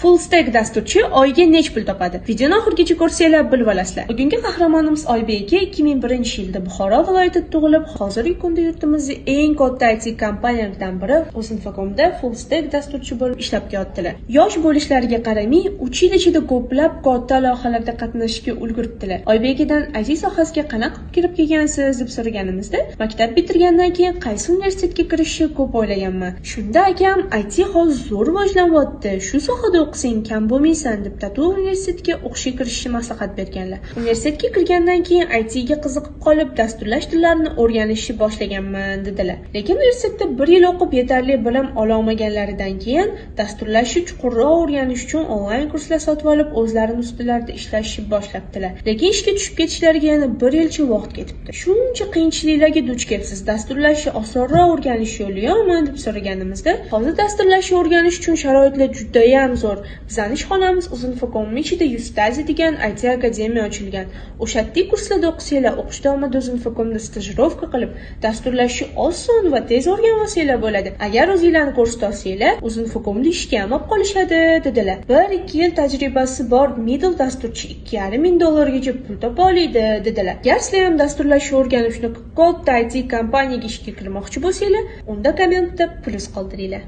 Full stack dasturchi oyiga nech pul topadi? Videoni oxirigacha ko'rsanglar bilib olasizlar. Bugungi qahramonimiz Oybek aka 2001-yilda Buxoro viloyatida tug'ilib, hozirgi kunda yurtimizning eng katta IT kompaniyalaridan biri Uzinfocomda full stack dasturchi bo'lib ishlab kelayotdilar. Yosh bo'lishlariga qaramay, 3 yil ichida ko'plab katta loyihalarda qatnashishga ulguribdilar. Oybek akadan IT sohasiga qanaqa kirib kelgansiz deb so'raganimizda, maktab bitirgandan keyin qaysi universitetga kirishni ko'p o'ylaganman. Shunda akam IT hozir zo'r rivojlanyapti. Shu sohada o'qisang kam bo'lmaysan deb Tatu universitetiga o'qishga kirishni maslahat berganlar. Universitetga kirgandan keyin IT ga qiziqib qolib, dasturlash tillarini o'rganishni boshlaganman dedilar. Lekin universitetda 1 yil o'qib yetarli bilim ola olmaganlaridan keyin dasturlashni chuqurroq o'rganish uchun onlayn kurslar sotib olib, o'zlarining ustilarida ishlashni boshlabdilar. Lekin ishga tushib ketishlariga yana 1 yilcha vaqt ketibdi. Shuncha qiyinchiliklarga duch kelibsiz, dasturlashni osonroq o'rganish yo'li yo'qmi deb so'raganimizda, hozir dasturlashni o'rganish uchun sharoitlar juda ham zo'r. Bizning ishxonamiz Uzinfocomning ichida Yustazi degan IT akademiya ochilgan. O'sha kurslarda o'qisanglar, o'qish davomida Uzinfocomda stajirovka qilib, dasturlashni oson va tez o'rganib olsanglar bo'ladi. Agar o'zingizlarni ko'rsata olsanglar, Uzinfocomda ishga ham olib qolishadi dedilar. 1-2 yil tajribasi bor middle dasturchi $2,500 pul topa oladi dedilar. Agar sizlar ham dasturlashni o'rganib shunday katta IT kompaniyaga ishga kirmoqchi bo'lsanglar, unda kommentda plus qoldiringlar.